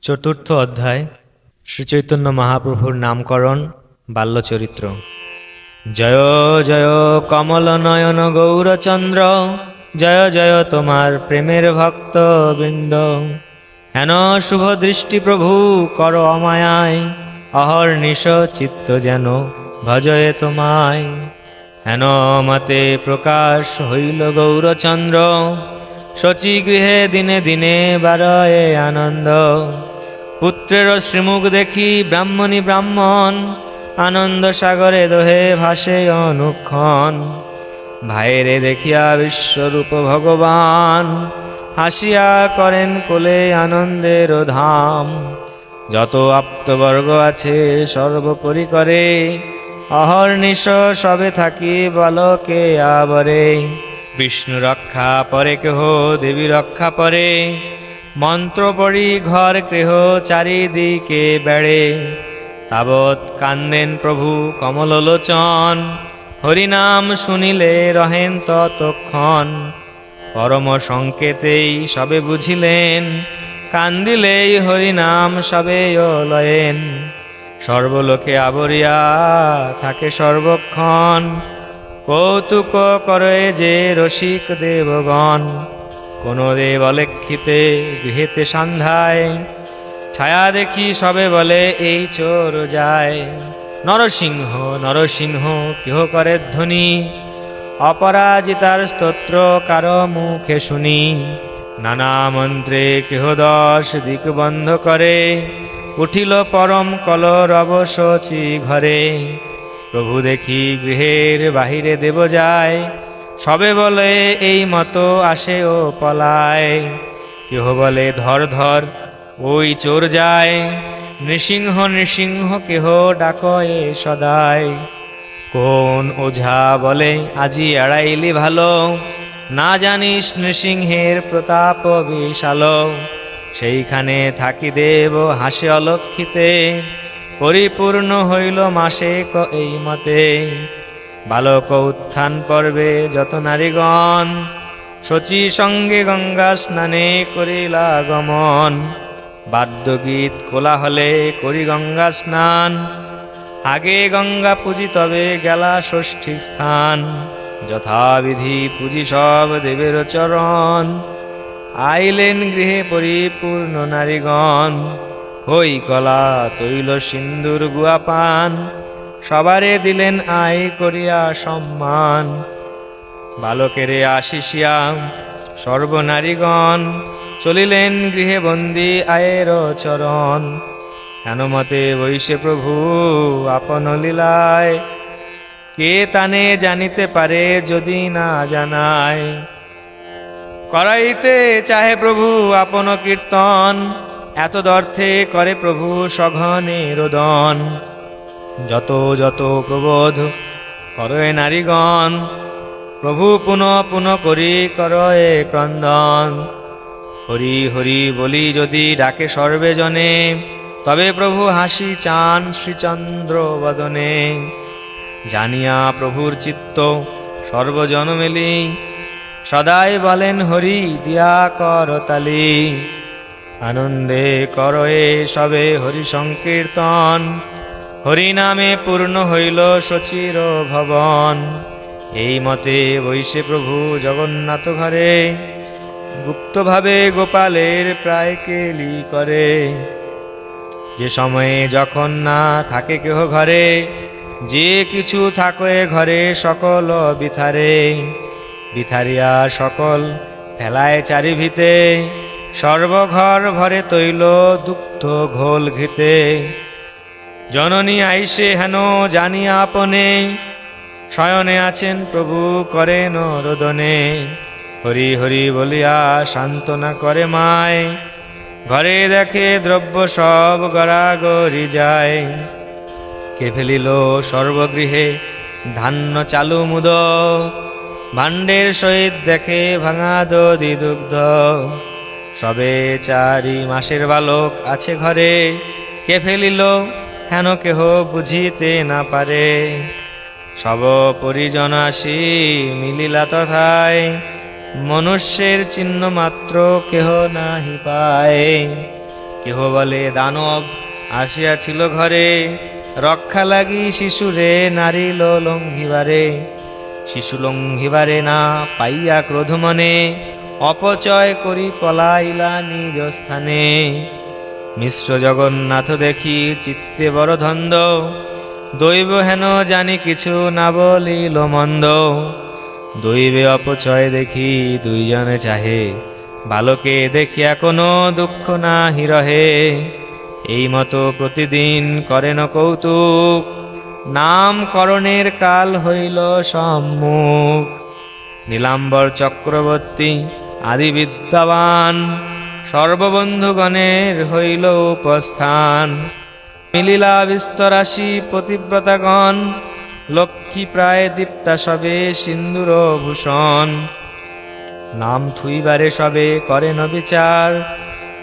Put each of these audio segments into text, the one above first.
চতুর্থ অধ্যায় শ্রীচৈতন্য মহাপ্রভুর নামকরণ বাল্যচরিত্র। জয় জয় কমল নয়ন গৌরচন্দ্র, জয় জয় তোমার প্রেমের ভক্ত বৃন্দ। হেন শুভ দৃষ্টি প্রভু কর অমায়ায়, অহর্নিশ চিত্ত যেন ভজয়ে তোমায়। হেন মতে প্রকাশ হইল গৌরচন্দ্র, শচী গৃহে দিনে দিনে বারয়ে আনন্দ। পুত্রের শ্রীমুখ দেখি ব্রাহ্মণী ব্রাহ্মণ, আনন্দ সাগরে দোহে ভাসে অনুক্ষণ। ভাইরে দেখিয়া বিশ্বরূপ ভগবান, হাসিয়া করেন কোলে আনন্দের ধাম। যত আপ্তবর্গ আছে সর্বোপরি করে, অহর্নিশ সবে থাকি বালকে আবরে। বিষ্ণু রক্ষা পরে কেহ দেবী রক্ষা পরে, মন্ত্র পড়ি ঘর গৃহ চারিদিকে বেড়ে। তাবৎ কান্দেন প্রভু কমললোচন, হরিনাম শুনিলে রহেন ততক্ষণ। পরম সংকেতেই সবে বুঝিলেন, কান্দিলেই হরিনাম সবে লয়েন। সর্বলোকে আবরিয়া থাকে সর্বক্ষণ, কৌতুক করে যে রসিক দেবগণ। কোন দেব অলেক্ষিতে গৃহেতে সন্ধ্যায়, ছায়া দেখি সবে বলে এই চোর যায়। নরসিংহ নরসিংহ কেহ করে ধ্বনি, অপরাজিতার স্তোত্র কারো মুখে শুনি। নানা মন্ত্রে কেহ 10 দিক বন্ধ করে, উঠিল পরম কলরব শচী ঘরে। প্রভু দেখি গৃহের বাহিরে দেব যায়, সবে বলে এই মতো আসে ও পলায়। কেহ বলে ধর ধর ওই চোর যায়, নৃসিংহ নৃসিংহ কেহ ডাকয়ে সদায়। কোন ওঝা বলে আজি এড়াইলি ভালো, না জানিস নৃসিংহের প্রতাপ বিশাল। সেইখানে থাকি দেব হাসে অলক্ষিতে, পরিপূর্ণ হইল মাসে এই মতে। বালক উত্থান পর্বে যত নারীগণ, শচী সঙ্গে গঙ্গা স্নানে করিলা গমন। বাদ্যগীত কোলাহলে করি গঙ্গা স্নান, আগে গঙ্গা পূজি তবে গেলা ষষ্ঠী স্থান। যথাবিধি পূজি সব দেবের চরণ, আইলেন গৃহে পরিপূর্ণ নারীগণ। হই কলা তৈল সিন্দুর গুয়া পান, সবারে দিলেন আই করিয়া সম্মান। বালকেরে আশিসিয়া সর্বনারীগণ, চলিলেন গৃহে বন্দী আয়ের চরণ। হেনমতে বৈশে প্রভু আপন লীলায়, কে তানে জানিতে পারে যদি না জানায়। করাইতে চাহে প্রভু আপন কীর্তন, এত দর্থে করে প্রভু সঘনে রোদন। যত যত প্রবোধ করয়ে নারীগণ, প্রভু পুনঃ পুনঃ করি করয়ে ক্রন্দন। হরি হরি বলি যদি ডাকে সর্বে জনে, তবে প্রভু হাসি চান শ্রীচন্দ্র বদনে। জানিয়া প্রভুর চিত্ত সর্বজন মেলি, সদাই বলেন হরি দিয়া করতালি। আনন্দে করয়ে সবে হরি সংকীর্তন, হরি নামে পূর্ণ হইল শচীর ভবন। এই মতে বৈশে প্রভু জগন্নাথ ঘরে, গুপ্তভাবে গোপালের প্রায় কেলি করে। যে সময়ে যখন না থাকে কেহ ঘরে, যে কিছু থাকে ঘরে সকল বিথারে। বিথারিয়া সকল ফেলায় চারিভিতে, সর্বঘর ভরে তৈল দুগ্ধ ঘোল ঘৃতে। জননী আইসে হেন জানিয়া আপনে, শয়নে আছেন প্রভু করেন রোদনে। হরি হরি বলিয়া সান্ত্বনা করে মায়, ঘরে দেখে দ্রব্য সব গড়াগড়ি যায়। কে ফেলিল সর্বগৃহে ধান্য চালু মুদ, ভাণ্ডের সহিত দেখে ভাঙা দধি দুগ্ধ। সবে 4 মাসের বালক আছে ঘরে, কে ফেলিল হেন কেহ বুঝিতে না পারে। সব পরিজন আসি মিলিলা তথায়, মনুষ্যের চিহ্ন মাত্র কেহ নাহি পায়। কেহ বলে দানব আসিয়াছিল ঘরে, রক্ষা লাগি শিশুরে নারী লঙ্ঘিবারে। শিশু লঙ্ঘিবারে না পাইয়া ক্রোধ মনে, অপচয় করি পলাইলা নিজ স্থানে। মিশ্র জগন্নাথ দেখি চিত্তে বড় ধন্দ, দৈব হেন জানি কিছু না বলিল মন্দ। দৈবে অপচয় দেখি দুইজনে চাহে, বালকে দেখিয়া কোনো দুঃখ নাহি রহে। এই মতো প্রতিদিন করেন কৌতুক, নামকরণের কাল হইল সম্মুখ। নীলাম্বর চক্রবর্তী আদি বিদ্যাবান, সর্ববন্ধুগণের হইল উপস্থান। মিলিলা বিস্তরাশি পতিব্রতাগণ, লক্ষ্মী প্রায় দীপ্তা সবে সিন্দুর ভূষণ। নাম থুইবারে সবে করেন বিচার,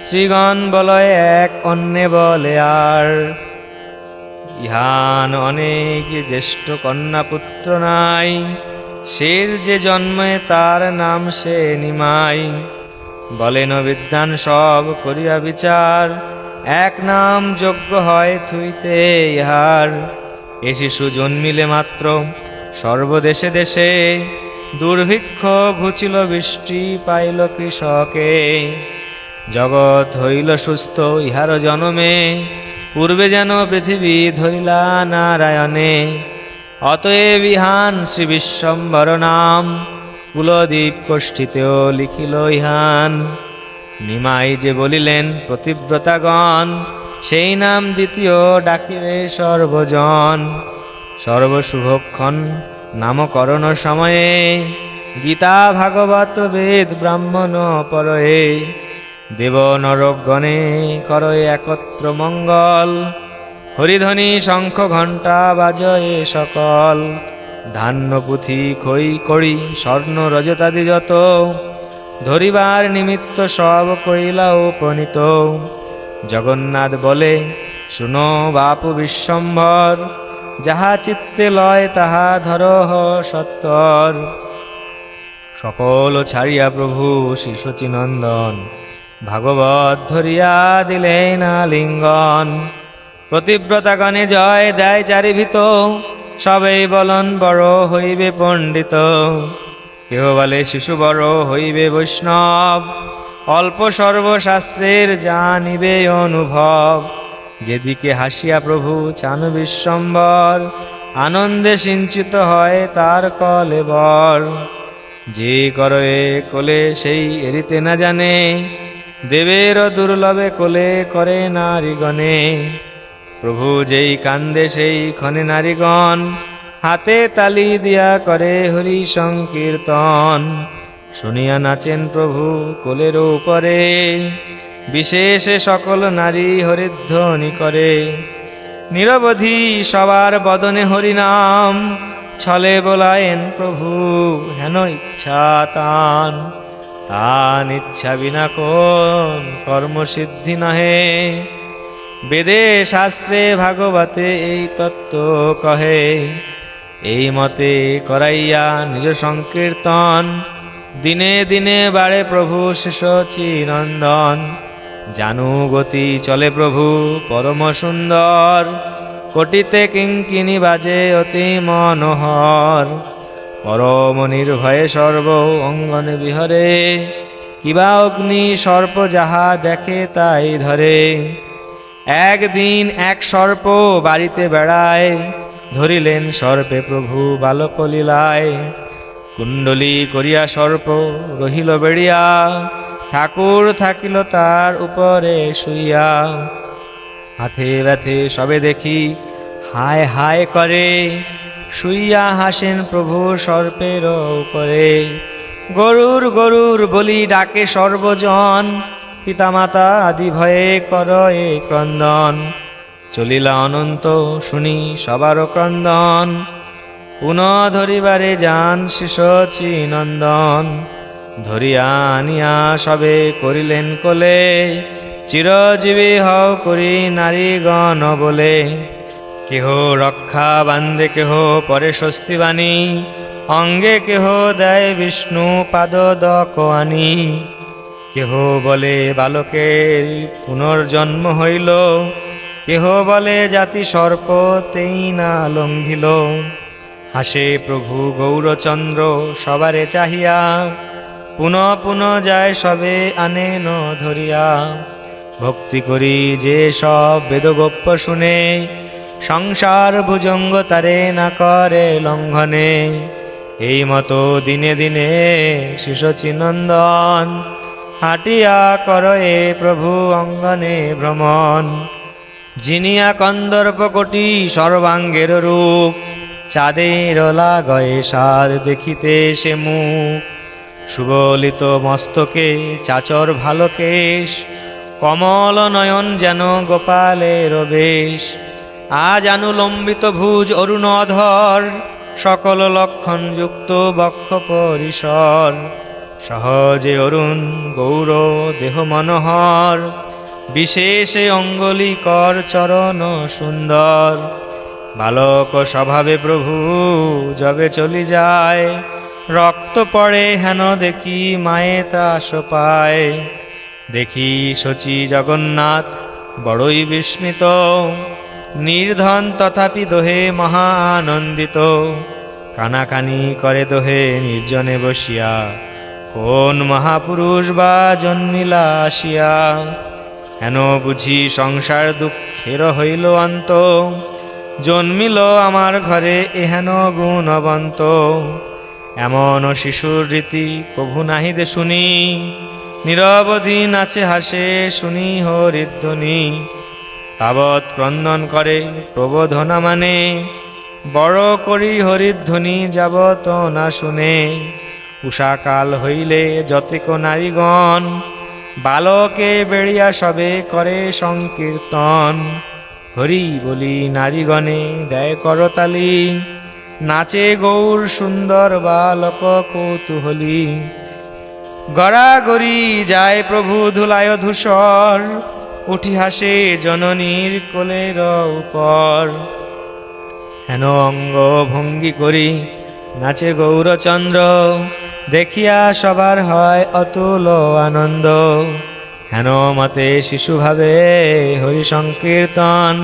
শ্রীগণ বলয় এক অন্যে বলে আর। ইহান অনেক জ্যেষ্ঠ কন্যা পুত্র নাই, শের যে জন্মে তার নাম সে নিমাই। বলেন বিদ্বান সব করিয়া বিচার, এক নাম যোগ্য হয় থুইতে ইহার। এ শিশু জন্মিলে মাত্র সর্বদেশে দেশে, দুর্ভিক্ষ ঘুচিল বৃষ্টি পাইল কৃষকে। জগৎ হইল সুস্থ ইহার জনমে, পূর্বে যেন পৃথিবী ধরিলা নারায়ণে। অতএব ইহান শ্রী বিশ্বম্বর নাম, কুলদীপ কোষ্ঠীতেও লিখিল ইহান। নিমাই যে বলিলেন প্রতিব্রতাগণ, সেই নাম দ্বিতীয় ডাকিবে সর্বজন। সর্বশুভক্ষণ নামকরণ সময়ে, গীতা ভাগবত বেদ ব্রাহ্মণ পরয়ে। দেব নরগণে করয়ে একত্র মঙ্গল, হরিধ্বনি শঙ্খ ঘণ্টা বাজয়ে সকল। ধান্য পুঁথি খই করি স্বর্ণ রজতাদি যত, ধরিবার নিমিত্ত সব কইলা উপনীত। জগন্নাথ বলে শুনো বাপু বিশ্বম্ভর, যাহা চিত্তে লয় তাহা ধরহ সত্তর। সকল ছাড়িয়া প্রভু শিশুচিনন্দন, ভাগবত ধরিয়া দিলেন আলিঙ্গন। প্রতিব্রতাগণে জয় দেয় চারিভীত, সবেই বলন বড় হইবে পণ্ডিত। কেহ বলে শিশু বড় হইবে বৈষ্ণব, অল্প সর্বশাস্ত্রের জানিবে অনুভব। যেদিকে হাসিয়া প্রভু চান বিশ্বম্বর, আনন্দে সিঞ্চিত হয় তার কলেবর। যে করয়ে কোলে সেই এরিতে না জানে, দেবের দুর্লভে কোলে করে নারীগণে। প্রভু যেই কান্দে সেই ক্ষণে নারীগণ, হাতে তালি দিয়া করে হরি সংকীর্তন। শুনিয়া নাচেন প্রভু কোলের উপরে, বিশেষে সকল নারী হরিধ্বনি করে। নিরবধি সবার বদনে হরিনাম, ছলে বলায়েন প্রভু হেন ইচ্ছা তান। তান ইচ্ছা বিনা কোন কর্মসিদ্ধি নহে, বেদে শাস্ত্রে ভাগবতে এই তত্ত্ব কহে। এই মতে করাইয়া নিজ সংকীর্তন, দিনে দিনে বাড়ে প্রভু শিশচী নন্দন। জানু গতি চলে প্রভু পরম সুন্দর, কোটিতে কিঙ্কিনি বাজে অতি মনোহর। পরম নির্ভয়ে সর্ব অঙ্গনে বিহরে, কিবা অগ্নি সর্প যাহা দেখে তাই ধরে। একদিন এক সর্প বাড়িতে বেড়ায়, ধরিলেন সর্পে প্রভু বালক লীলায়। কুণ্ডলী করিয়া সর্প রহিল বেড়িয়া, ঠাকুর থাকিল তার উপরে শুইয়া। হাতে ব্যথে সবে দেখি হায় হায় করে, শুইয়া হাসেন প্রভু সর্পের উপরে। গরুর গরুর বলি ডাকে সর্বজন, পিতামাতা আদি ভয়ে করয়ে ক্রন্দন। চলিলা অনন্ত শুনি সবার ক্রন্দন, পুনঃ ধরিবারে যান শিশচী নন্দন। ধরিয়া আনিয়া সবে করিলেন কোলে, চিরজীবী হও করি নারীগণ বলে। কেহ রক্ষা বান্ধে কেহ পরে স্বস্তি বাণী, অঙ্গে কেহ দেয় বিষ্ণু পাদ দক আনি। কেহ বলে বালকের পুনর্জন্ম হইল, কেহ বলে জাতি সর্পতেই না লঙ্ঘিল। হাসে প্রভু গৌরচন্দ্র সবারে চাহিয়া, পুনঃ পুনঃ যায় সবে আনেন ধরিয়া। ভক্তি করি যে সব বেদগোপ্য শুনে, সংসার ভুজঙ্গ তারে না করে লঙ্ঘনে। এই মতো দিনে দিনে শিশচিনন্দন, হাটিয়া করয়ে প্রভু অঙ্গনে ভ্রমণ। জিনিয়া কন্দর্প কোটি সর্বাঙ্গের রূপ, চাঁদের লাগয়ে সাদ দেখিতে সে মুখ। সুবলিত মস্তকে চাচর ভালো কেশ, কমল নয়ন যেন গোপালের বেশ। আজ আনুলম্বিত ভুজ অরুণধর, সকল লক্ষণ যুক্ত বক্ষ পরিসর। সহজে অরুণ গৌর দেহ মনোহর, বিশেষে অঙ্গলিকর চরণ সুন্দর। বালক স্বভাবে প্রভু যবে চলি যায়, রক্ত পড়ে হেন দেখি মায়ে ত্রাস পায়। দেখি শচী জগন্নাথ বড়ই বিস্মিত, নির্ধন তথাপি দোহে মহা আনন্দিত। কানাকানি করে দোহে নির্জনে বসিয়া, কোন মহাপুরুষ বা জন্মিলা আসিয়া। হেন বুঝি সংসার দুঃখের হইল অন্ত, জন্মিল আমার ঘরে এহেন গুণবন্ত। এমন শিশুর রীতি কভু নাহিদে শুনি, নিরবধি নাচে হাসে শুনি হরিধ্বনি। তাবৎ ক্রন্দন করে প্রবোধনা মানে, বড় করি হরিধ্বনি যাবত না শুনে। উষাকাল হইলে যতেক নারীগণ, বালকে বেড়িয়া সবে করে সংকীর্তন। হরি বলি নারীগণে দেয় করতালি, নাচে গৌর সুন্দর বালক কৌতূহলী। গড়াগড়ি যায় প্রভু ধুলায় ধূসর, উঠি হাসে জননীর কোলের উপর। হেন অঙ্গ ভঙ্গি করি নাচে গৌরচন্দ্র, দেখিয়া সবার হয় অতুল আনন্দ। হেন মতে শিশুভাবে হরি সংকীর্তন,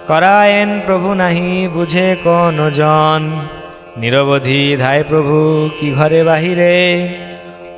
করায়েন প্রভু নাহি বুঝে কোন জন। নিরবধি ধায় প্রভু কি ঘরে বাহিরে,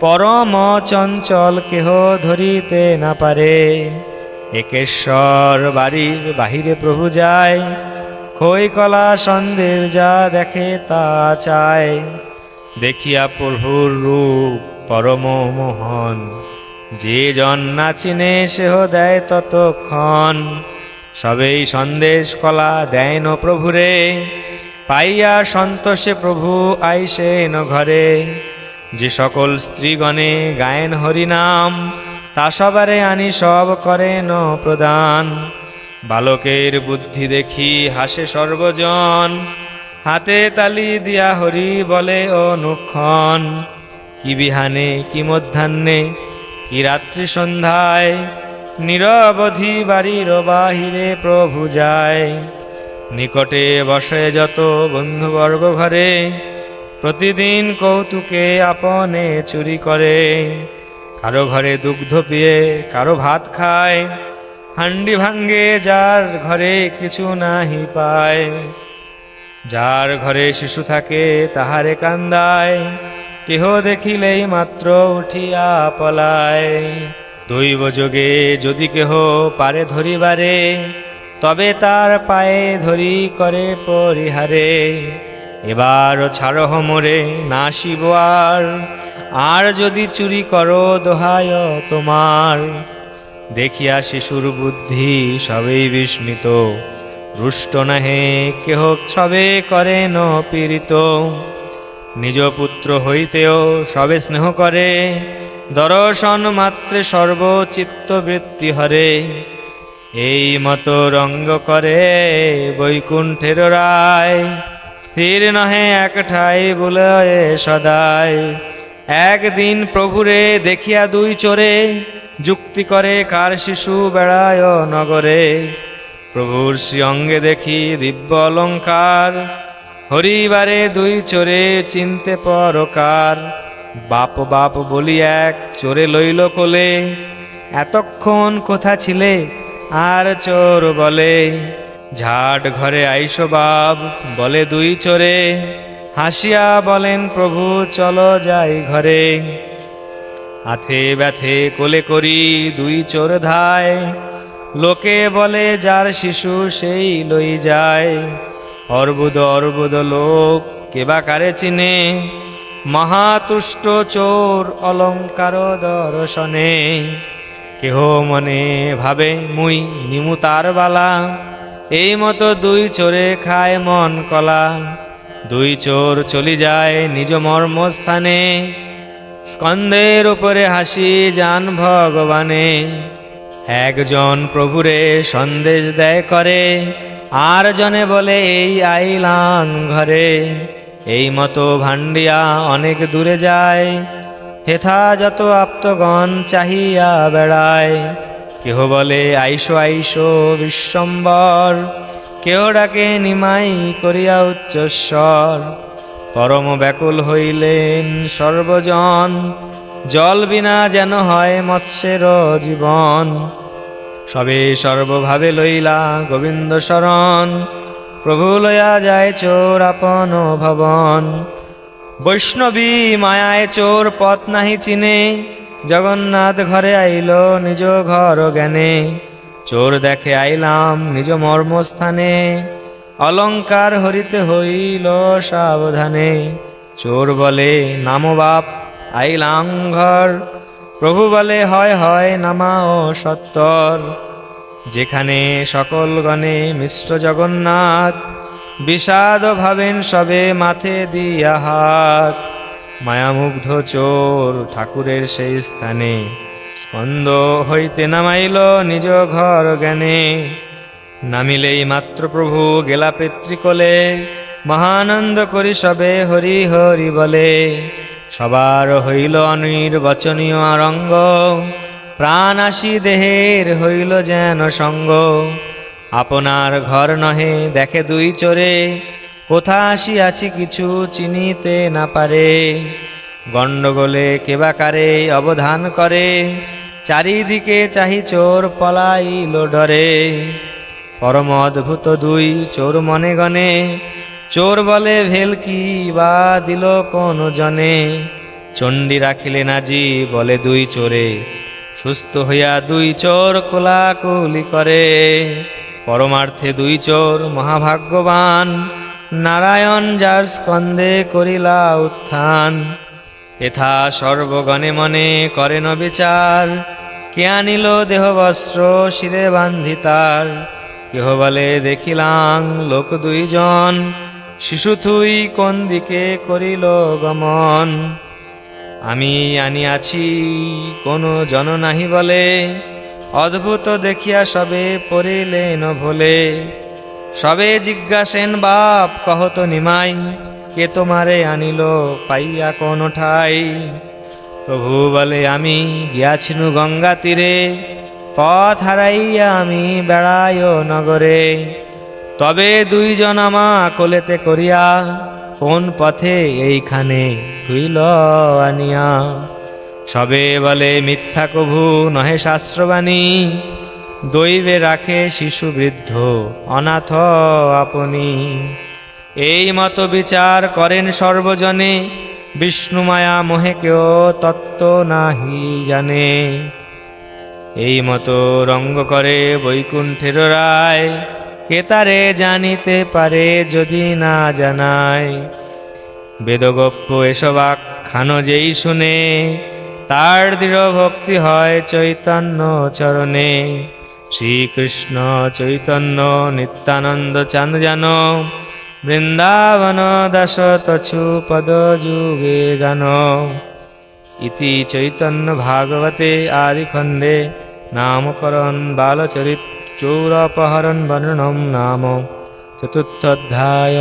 পরম চঞ্চল কেহ ধরিতে না পারে। একেশ্বর বাড়ির বাহিরে প্রভু যায়, খই কলা সন্দেশ যা দেখে তা চায়। দেখিয়া প্রভুর রূপ পরম মোহন, যে জন না চিনে সেহ দেয় ততক্ষণ। সবেই সন্দেশ কলা দেন প্রভুরে, পাইয়া সন্তোষে প্রভু আইসেন ঘরে। যে সকল স্ত্রীগণে গায়েন হরিনাম, তা সবারে আনি সব করেন প্রদান। বালকের বুদ্ধি দেখি হাসে সর্বজন, হাতে তালি দিয়া হরি বলে অনুক্ষণ। কি বিহানে কি মধ্যাহ্নে কি রাত্রি সন্ধ্যায়, নিরবধি বাড়ির বাহিরে প্রভু যায়। নিকটে বসে যত বন্ধুবর্গ ঘরে, প্রতিদিন কৌতুকে আপনে চুরি করে। কারো ঘরে দুগ্ধ পিয়ে কারো ভাত খায়, হান্ডি ভাঙ্গে যার ঘরে কিছু নাহি পায়। যার ঘরে শিশু থাকে তাহারে কান্দায়, কেহ দেখিলেই মাত্র উঠিয়া পলায়। দৈব যোগে যদি কেহ পারে ধরিবারে, তবে তার পায়ে ধরি করে পরিহারে। এবার ছাড়হ মোরে নাসিব আর যদি চুরি করো দোহায় তোমার। দেখিয়া শিশুর বুদ্ধি সবেই বিস্মিত, রুষ্ট নাহে কেহ সবে করেন পীড়িত। নিজ পুত্র হইতেও সবে স্নেহ করে, দর্শন মাত্রে সর্বচিত্তবৃত্তি হরে। এই মত রঙ্গ করে বৈকুণ্ঠের রায়, স্থির নহে এক ঠাই বলে সদায়। একদিন প্রভুরে দেখিয়া দুই চোরে, যুক্তি করে কার শিশু বেড়ায় নগরে। প্রভুর শ্রী অঙ্গে দেখি দিব্য অলঙ্কার, হরিবারে দুই চোরে চিনতে পরকার। বাপ বাপ বলি এক চোরে লইল কোলে, এতক্ষণ কোথা ছিলে আর চোর বলে, ঝাট ঘরে আইসো বাপ বলে দুই চোরে, হাসিয়া বলেন প্রভু চলো যাই ঘরে। হাতে ব্যথে কোলে করি দুই চোর ধায়, লোকে বলে যার শিশু সেই লই যায়। অর্বুদ অর্বুদ লোক কেবা কারে চিনে, মহাতুষ্ট চোর অলঙ্কার দর্শনে। কেহ মনে ভাবে মুই নিমু তার বালা, এই মতো দুই চোরে খায় মন কলা। দুই চোর চলি যায় নিজ মর্মস্থানে, স্কন্ধের উপরে হাসি যান ভগবানে। একজন প্রভুরে সন্দেশ দেয় করে, আর জনে বলে এই আইলাং ঘরে। এই মতো ভান্ডিয়া অনেক দূরে যায়, হেথা যত আপ্তগণ চাহিয়া বেড়ায়। কেহ বলে আইসো আইসো বিশ্বম্বর, কেহ ডাকে নিমাই করিয়া উচ্চস্বর। পরম ব্যাকুল হইলেন সর্বজন, জল বিনা যেন হয় মৎস্যের জীবন। সবে সর্বভাবে লইলা গোবিন্দ শরণ, প্রভু লইয়া যায় চোর আপন ভবন। বৈষ্ণবী মায়ায় চোর পথ নাহি চিনে, জগন্নাথ ঘরে আইল নিজ ঘর জ্ঞানে। চোর দেখে আইলাম নিজ মর্মস্থানে, অলঙ্কার হরিতে হইল সাবধানে। চোর বলে নামো বাপ আইলাং ঘর, প্রভু বলে হয় হয় নামাও সত্তর। যেখানে সকল গণে মিশ্র জগন্নাথ, বিষাদ ভাবেন সবে মাথে দিয়া হাত। মায়ামুগ্ধ চোর ঠাকুরের সেই স্থানে, স্কন্ধ হইতে নামাইল নিজ ঘর জ্ঞানে। নামিলেই মাত্র প্রভু গেলা পিতৃকোলে, মহানন্দ করি সবে হরি হরি বলে। সবার হইল অনির্বচনীয় রঙ্গ, প্রাণ আসি দেহের হইল যেন সঙ্গ। আপনার ঘর নহে দেখে দুই চোরে, কোথা আসিয়াছি কিছু চিনিতে না পারে। গণ্ডগোলে কেবা কারে অবধান করে, চারিদিকে চাহি চোর পলাইল ডরে। পরম অদ্ভুত দুই চোর মনে গনে, চোর বলে ভেলকি বা দিল কোন জনে। চণ্ডী রাখিলে নাজি বলে দুই চোরে, সুস্থ হইয়া দুই চোর কোলাকুলি করে। পরমার্থে দুই চোর মহাভাগ্যবান, নারায়ণ যার স্কন্ধে করিলা উত্থান। এথা সর্বগণে মনে করেন বিচার, কে আনিল দেহ বস্ত্র শিরে বান্ধিতার। কেহ বলে দেখিলাম লোক দুইজন, শিশু থুই কোন দিকে করিল গমন। আমি আনিয়াছি কোনো জন নাহি বলে, অদ্ভুত দেখিয়া সবে পড়িলেন ভোলে। সবে জিজ্ঞাসেন বাপ কহত নিমাই, কে তোমারে আনিল পাইয়া কোন ঠাই। প্রভু বলে আমি গিয়াছিনু গঙ্গা তীরে, পথ হারাইয়া আমি বেড়ায় নগরে। তবে দুইজন আমা কোলেতে করিয়া, কোন পথে এইখানে থুইল আনিয়া। সবে বলে মিথ্যা কভু নহে শাস্ত্রবাণী, দৈবে রাখে শিশু বৃদ্ধ অনাথ আপনি। এই মত বিচার করেন সর্বজনে, বিষ্ণু মায়া মোহে কেউ তত্ত্ব নাহি জানে। এই মতো রঙ্গ করে বৈকুণ্ঠের রায়, কে তারে জানিতে পারে যদি না জানায়। বেদগপ্য এসব আখ্যান যেই শুনে, তার দৃঢ় ভক্তি হয় চৈতন্য চরণে। শ্রীকৃষ্ণ চৈতন্য নিত্যানন্দ চাঁদ জান, বৃন্দাবন দাস তছু পদ যুগে গান। ইতি চৈতন্য ভাগবতে আদিখণ্ডে, নামকরণ বালচরিত চৌরাপহরণ বর্ণনম নাম চতুর্থোধ্যায়।